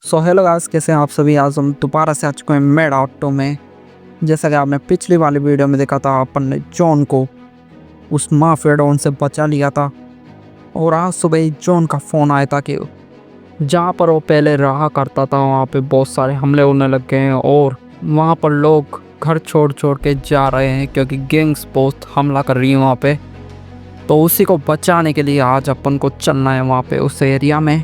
So hello guys, कैसे हैं आप सभी। आज हम दोबारा से आ चुके हैं मेड ऑटो में। जैसा कि आपने पिछली वाली वीडियो में देखा था, अपन ने जॉन को उस माफिया डॉन से बचा लिया था। और आज सुबह ही जॉन का फ़ोन आया था कि जहाँ पर वो पहले रहा करता था वहाँ पे बहुत सारे हमले होने लग गए हैं और वहाँ पर लोग घर छोड़ छोड़ के जा रहे हैं क्योंकि गैंग्स बहुत हमला कर रही हैं वहाँ पे। तो उसी को बचाने के लिए आज अपन को चलना है वहाँ पे उस एरिया में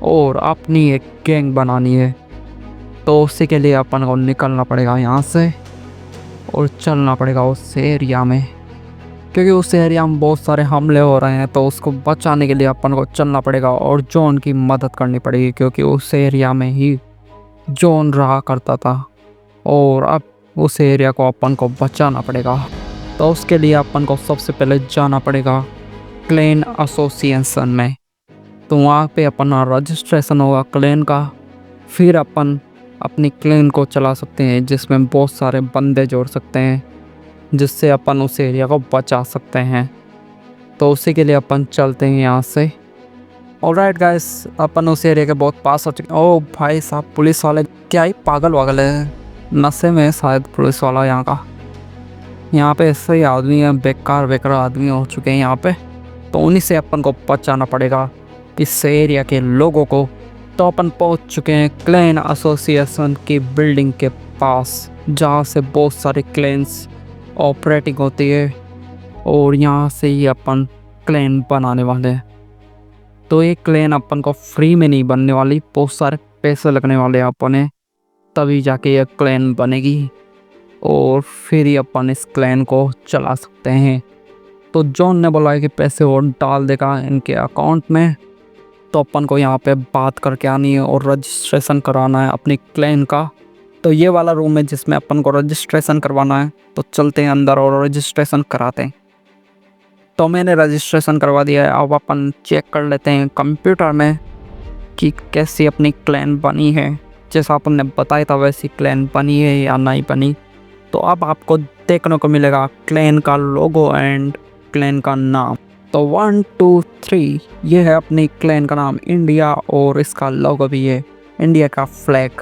और अपनी एक गैंग बनानी है। तो उसी के लिए अपन को निकलना पड़ेगा यहाँ से और चलना पड़ेगा उस एरिया में, क्योंकि उस एरिया में बहुत सारे हमले हो रहे हैं। तो उसको बचाने के लिए अपन को चलना पड़ेगा और जॉन की मदद करनी पड़ेगी, क्योंकि उस एरिया में ही जॉन रहा करता था और अब उस एरिया को अपन को बचाना पड़ेगा। तो उसके लिए अपन को सबसे पहले जाना पड़ेगा क्लैन एसोसिएशन में। तो वहाँ पे अपना रजिस्ट्रेशन होगा क्लैन का, फिर अपन अपनी क्लैन को चला सकते हैं जिसमें बहुत सारे बंदे जोड़ सकते हैं जिससे अपन उस एरिया को बचा सकते हैं। तो उसी के लिए अपन चलते हैं यहाँ से। ऑलराइट गाइस, अपन उस एरिया के बहुत पास हो चुके हैं। ओ भाई साहब, पुलिस वाले क्या ही पागल वागल है, नशे में शायद पुलिस वाला यहाँ पे ऐसे ही आदमी है, बेकार आदमी हो चुके हैं यहाँ पे। तो उन्हीं से अपन को बचाना पड़ेगा इस एरिया के लोगों को। तो अपन पहुंच चुके हैं क्लैन एसोसिएशन की बिल्डिंग के पास, जहाँ से बहुत सारे क्लैन्स ऑपरेटिंग होती है और यहाँ से ही अपन क्लैन बनाने वाले हैं। तो ये क्लैन अपन को फ्री में नहीं बनने वाली, बहुत सारे पैसे लगने वाले हैं अपने, तभी जाके ये क्लैन बनेगी और फिर ही अपन इस क्लैन को चला सकते हैं। तो जॉन ने बोला है कि पैसे और डाल देगा इनके अकाउंट में। तो अपन को यहाँ पे बात करके आनी है और रजिस्ट्रेशन कराना है अपनी क्लैन का। तो ये वाला रूम है जिसमें अपन को रजिस्ट्रेशन करवाना है। तो चलते हैं अंदर और रजिस्ट्रेशन कराते हैं। तो मैंने रजिस्ट्रेशन करवा दिया है। अब अपन चेक कर लेते हैं कंप्यूटर में कि कैसी अपनी क्लैन बनी है। जैसा अपन ने बताया था वैसी क्लैन बनी है या नहीं बनी। तो अब आपको देखने को मिलेगा क्लैन का लोगो एंड क्लैन का नाम। तो 1 2 3 ये है अपनी क्लैन का नाम इंडिया और इसका लोगो भी है इंडिया का फ्लैग।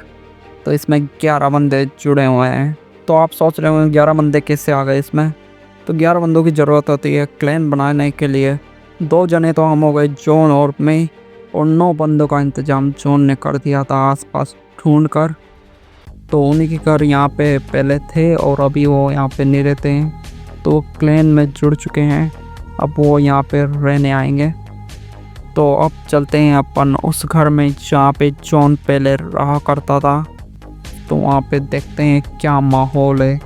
तो इसमें 11 बंदे जुड़े हुए हैं। तो आप सोच रहे होंगे 11 बंदे कैसे आ गए इसमें। तो 11 बंदों की ज़रूरत होती है क्लैन बनाने के लिए। 2 जने तो हम हो गए, जॉन और मैं, और 9 बंदों का इंतज़ाम जॉन ने कर दिया था आसपास ढूंढ कर। तो उन्हीं के घर यहाँ पे पहले थे और अभी वो यहाँ पे नहीं रहते हैं, तो क्लैन में जुड़ चुके हैं। अब वो यहाँ पे रहने आएंगे। तो अब चलते हैं अपन उस घर में जहाँ पे जॉन पहले रहा करता था। तो वहाँ पे देखते हैं क्या माहौल है।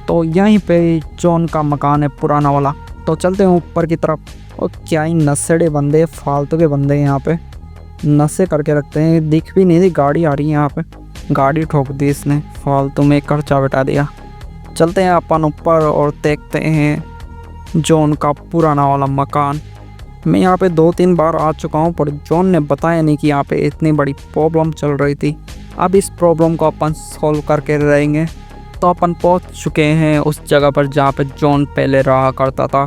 तो यहीं पे जॉन का मकान है पुराना वाला। तो चलते हैं ऊपर की तरफ। और क्या ही नशेड़े बंदे, फालतू के बंदे हैं यहाँ पे, नशे करके रखते हैं। दिख भी नहीं थी गाड़ी आ रही है यहाँ पे, गाड़ी ठोक दी इसने, फालतू में खर्चा बैठा दिया। चलते हैं अपन ऊपर और देखते हैं जॉन का पुराना वाला मकान। मैं यहाँ पे 2-3 बार आ चुका हूँ, पर जॉन ने बताया नहीं कि यहाँ पे इतनी बड़ी प्रॉब्लम चल रही थी। अब इस प्रॉब्लम को अपन सॉल्व करके रहेंगे। तो अपन पहुँच चुके हैं उस जगह पर जहाँ पे जॉन पहले रहा करता था।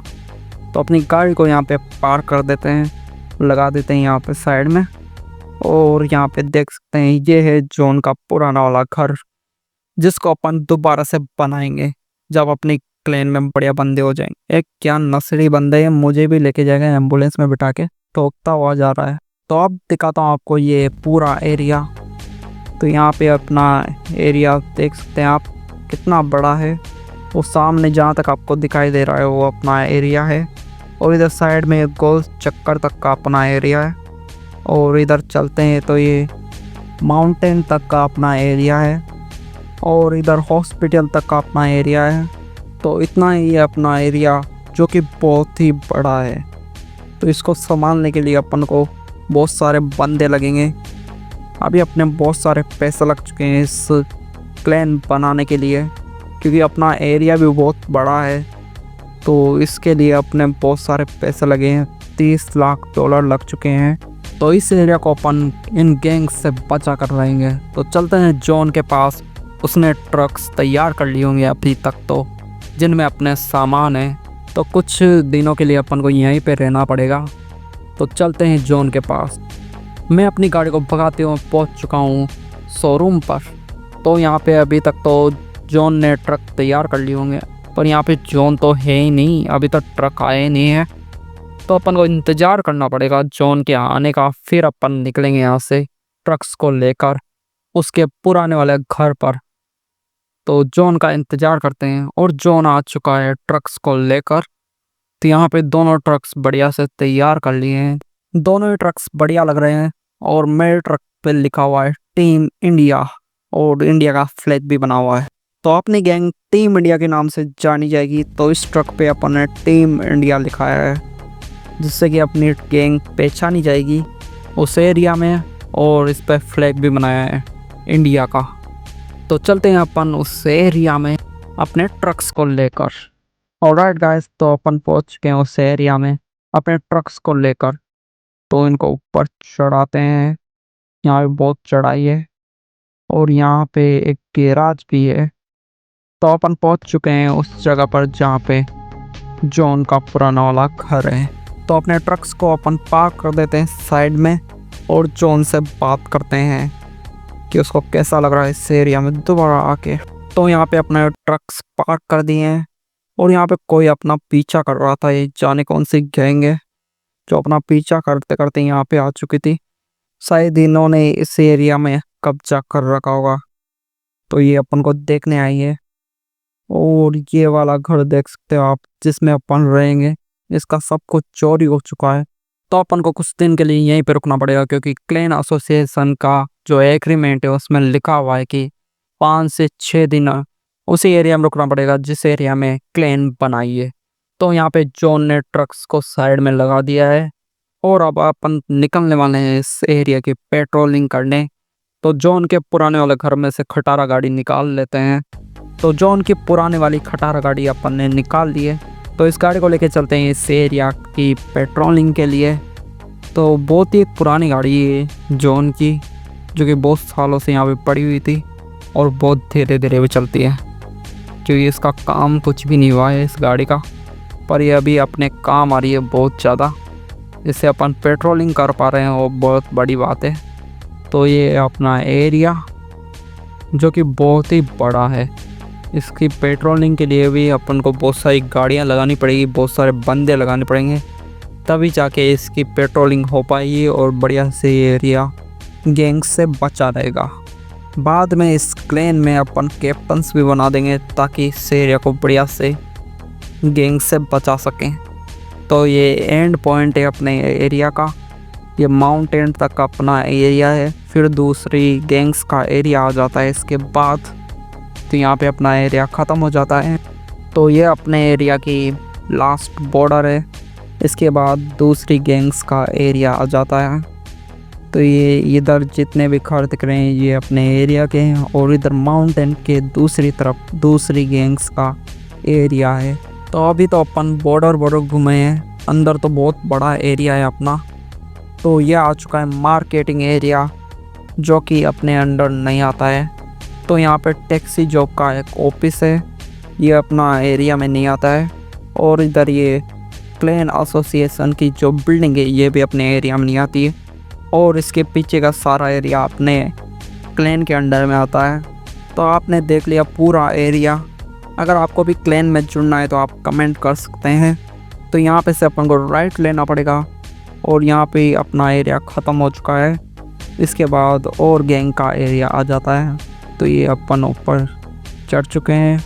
तो अपनी गाड़ी को यहाँ पे पार्क कर देते हैं, लगा देते हैं यहाँ पे साइड में। और यहाँ पे देख सकते हैं ये है जॉन का पुराना वाला घर, जिसको अपन दोबारा से बनाएंगे जब अपनी क्लैन में बढ़िया बंदे हो जाएंगे। एक क्या नसड़ी बंदे हैं, मुझे भी लेके जाएगा एम्बुलेंस में बिठा के, ठोकता हुआ जा रहा है। तो अब दिखाता हूँ आपको ये पूरा एरिया। तो यहाँ पे अपना एरिया देख सकते हैं आप कितना बड़ा है। वो सामने जहाँ तक आपको दिखाई दे रहा है वो अपना एरिया है, और इधर साइड में एक गोल चक्कर तक का अपना एरिया है। और इधर चलते हैं तो ये माउंटेन तक का अपना एरिया है, और इधर हॉस्पिटल तक का अपना एरिया है। तो इतना ही अपना एरिया, जो कि बहुत ही बड़ा है। तो इसको संभालने के लिए अपन को बहुत सारे बंदे लगेंगे। अभी अपने बहुत सारे पैसे लग चुके हैं इस क्लैन बनाने के लिए, क्योंकि अपना एरिया भी बहुत बड़ा है। तो इसके लिए अपने बहुत सारे पैसे लगे हैं, $30 लाख लग चुके हैं। तो इस एरिया को अपन इन गैंग्स से बचा कर रहेंगे। तो चलते हैं जॉन के पास। उसने ट्रक्स तैयार कर लिए होंगे अभी तक, तो जिनमें अपने सामान है। तो कुछ दिनों के लिए अपन को यहीं पे रहना पड़ेगा। तो चलते हैं जॉन के पास। मैं अपनी गाड़ी को भगाते हुए पहुंच चुका हूँ शोरूम पर। तो यहाँ पे अभी तक तो जॉन ने ट्रक तैयार कर लिए होंगे, पर यहाँ पे जॉन तो है ही नहीं, अभी तक ट्रक आए नहीं है। तो अपन को इंतज़ार करना पड़ेगा जॉन के आने का, फिर अपन निकलेंगे यहाँ से ट्रक्स को लेकर उसके पुराने वाले घर पर। तो जॉन का इंतज़ार करते हैं और जॉन आ चुका है ट्रक्स को लेकर। तो यहाँ पे दोनों ट्रक्स बढ़िया से तैयार कर लिए हैं, दोनों ही ट्रक्स बढ़िया लग रहे हैं। और मेरे ट्रक पे लिखा हुआ है टीम इंडिया और इंडिया का फ्लैग भी बना हुआ है। तो अपनी गैंग टीम इंडिया के नाम से जानी जाएगी। तो इस ट्रक पे अपन ने टीम इंडिया लिखाया है, जिससे कि अपनी गैंग पहचानी जाएगी उस एरिया में। और इस पे फ्लैग भी बनाया है इंडिया का। तो चलते हैं अपन उस एरिया में अपने ट्रक्स को लेकर। ऑलराइट गाइस, तो अपन पहुंच चुके हैं उस एरिया में अपने ट्रक्स को लेकर। तो इनको ऊपर चढ़ाते हैं, यहाँ पे बहुत चढ़ाई है और यहाँ पे एक गैराज भी है। तो अपन पहुंच चुके हैं उस जगह पर जहाँ पे जॉन का पुराना वाला घर है। तो अपने ट्रक्स को अपन पार्क कर देते हैं साइड में और जॉन से बात करते हैं कि उसको कैसा लग रहा है इस एरिया में दोबारा आके। तो यहाँ पे अपने ट्रक्स पार्क कर दिए हैं और यहाँ पे कोई अपना पीछा कर रहा था, ये जाने कौन सी गैंग है जो अपना पीछा करते करते यहाँ पे आ चुकी थी। शायद इन्होंने इस एरिया में कब्जा कर रखा होगा, तो ये अपन को देखने आई है। और ये वाला घर देख सकते हो आप जिसमें अपन रहेंगे, इसका सब कुछ चोरी हो चुका है। तो अपन को कुछ दिन के लिए यहीं पे रुकना पड़ेगा, क्योंकि क्लैन एसोसिएशन का जो एग्रीमेंट है उसमें लिखा हुआ है कि 5 से 6 दिन उसी एरिया में रुकना पड़ेगा जिस एरिया में क्लैन बनाई है। तो यहाँ पे जॉन ने ट्रक्स को साइड में लगा दिया है और अब अपन निकलने वाले हैं इस एरिया की पेट्रोलिंग करने। तो जॉन के पुराने वाले घर में से खटारा गाड़ी निकाल लेते हैं। तो जॉन की पुराने वाली खटारा गाड़ी अपन ने निकाल ली है। तो इस गाड़ी को लेके चलते हैं इस एरिया की पेट्रोलिंग के लिए। तो बहुत ही पुरानी गाड़ी है जॉन की, जो कि बहुत सालों से यहाँ पे पड़ी हुई थी और बहुत धीरे धीरे भी चलती है, क्योंकि इसका काम कुछ भी नहीं हुआ है इस गाड़ी का, पर ये अभी अपने काम आ रही है बहुत ज़्यादा। इससे अपन पेट्रोलिंग कर पा रहे हैं वो बहुत बड़ी बात है। तो ये अपना एरिया जो कि बहुत ही बड़ा है, इसकी पेट्रोलिंग के लिए भी अपन को बहुत सारी गाड़ियाँ लगानी पड़ेगी, बहुत सारे बंदे लगाने पड़ेंगे, तभी जाके इसकी पेट्रोलिंग हो पाएगी और बढ़िया से ये एरिया गैंग से बचा रहेगा। बाद में इस क्लैन में अपन कैप्टन्स भी बना देंगे ताकि इस एरिया को बढ़िया से गैंग से बचा सकें। तो ये एंड पॉइंट है अपने एरिया का, ये माउंटेन तक अपना एरिया है, फिर दूसरी गैंग्स का एरिया आ जाता है इसके बाद। तो यहाँ पे अपना एरिया ख़त्म हो जाता है। तो ये अपने एरिया की लास्ट बॉर्डर है, इसके बाद दूसरी गैंग्स का एरिया आ जाता है। तो ये इधर जितने भी घर दिख रहे हैं ये अपने एरिया के हैं और इधर माउंटेन के दूसरी तरफ दूसरी गैंग्स का एरिया है। तो अभी तो अपन बॉर्डर घूमे हैं, अंदर तो बहुत बड़ा एरिया है अपना। तो ये आ चुका है मार्केटिंग एरिया, जो कि अपने अंडर नहीं आता है। तो यहाँ पे टैक्सी जॉब का एक ऑफिस है, ये अपना एरिया में नहीं आता है। और इधर ये क्लैन एसोसिएशन की जो बिल्डिंग है ये भी अपने एरिया में नहीं आती है। और इसके पीछे का सारा एरिया अपने क्लैन के अंडर में आता है। तो आपने देख लिया पूरा एरिया। अगर आपको भी क्लैन में जुड़ना है तो आप कमेंट कर सकते हैं। तो यहाँ पे से अपन को राइट लेना पड़ेगा और यहाँ पे अपना एरिया ख़त्म हो चुका है। इसके बाद और गैंग का एरिया आ जाता है। तो ये अपन ऊपर चढ़ चुके हैं,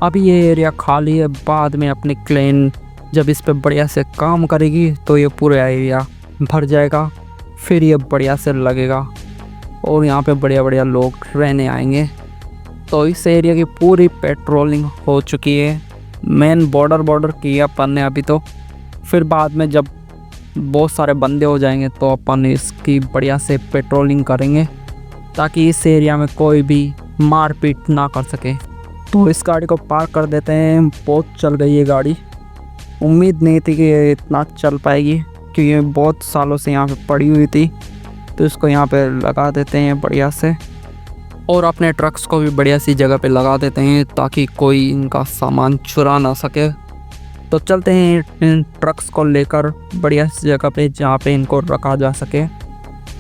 अभी ये एरिया खाली है। बाद में अपनी क्लैन जब इस पे बढ़िया से काम करेगी तो ये पूरा एरिया भर जाएगा, फिर ये बढ़िया से लगेगा और यहाँ पे बढ़िया लोग रहने आएंगे। तो इस एरिया की पूरी पेट्रोलिंग हो चुकी है, मेन बॉर्डर की अपन ने अभी। तो फिर बाद में जब बहुत सारे बंदे हो जाएंगे तो अपन इसकी बढ़िया से पेट्रोलिंग करेंगे ताकि इस एरिया में कोई भी मारपीट ना कर सके। तो इस गाड़ी को पार्क कर देते हैं। बहुत चल गई ये गाड़ी, उम्मीद नहीं थी कि ये इतना चल पाएगी क्योंकि ये बहुत सालों से यहाँ पे पड़ी हुई थी। तो इसको यहाँ पे लगा देते हैं बढ़िया से और अपने ट्रक्स को भी बढ़िया सी जगह पे लगा देते हैं ताकि कोई इनका सामान चुरा ना सके। तो चलते हैं इन ट्रक्स को लेकर बढ़िया सी जगह पे जहाँ पे इनको रखा जा सके।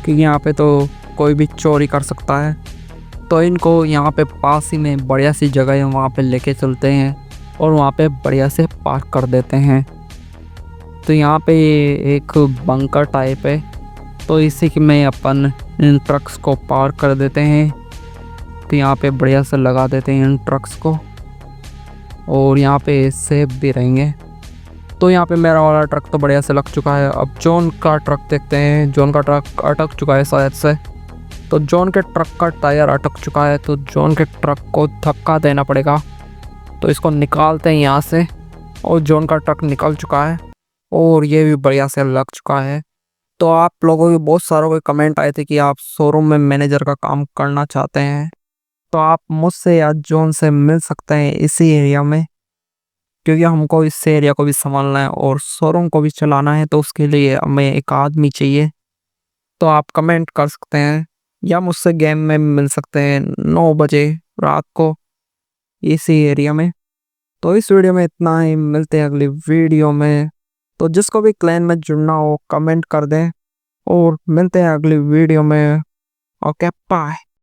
क्योंकि यहाँ पे तो कोई भी चोरी कर सकता है। तो इनको यहाँ पे पास ही में बढ़िया सी जगह है, वहाँ पे लेके चलते हैं और वहाँ पे बढ़िया से पार्क कर देते हैं। तो यहाँ पे एक बंकर टाइप है, तो इसी की में अपन इन ट्रक्स को पार्क कर देते हैं। तो यहाँ पे बढ़िया से लगा देते हैं इन ट्रक्स को और यहाँ पे सेफ भी रहेंगे। तो यहाँ पे मेरा वाला ट्रक तो बढ़िया से लग चुका है। अब जॉन का ट्रक देखते हैं। जॉन का ट्रक अटक चुका है शायद से, तो जॉन के ट्रक का टायर अटक चुका है, तो जॉन के ट्रक को धक्का देना पड़ेगा। तो इसको निकालते हैं यहाँ से और जॉन का ट्रक निकल चुका है और ये भी बढ़िया से लग चुका है। तो आप लोगों के बहुत सारों के कमेंट आए थे कि आप शोरूम में मैनेजर का काम करना चाहते हैं, तो आप मुझसे या जॉन से मिल सकते हैं इसी एरिया में, क्योंकि हमको इस एरिया को भी संभालना है और शोरूम को भी चलाना है। तो उसके लिए हमें एक आदमी चाहिए। तो आप कमेंट कर सकते हैं या मुझसे गेम में मिल सकते हैं 9 बजे रात को इसी एरिया में। तो इस वीडियो में इतना ही, मिलते हैं अगली वीडियो में। तो जिसको भी क्लैन में जुड़ना हो कमेंट कर दें और मिलते हैं अगली वीडियो में। Okay bye.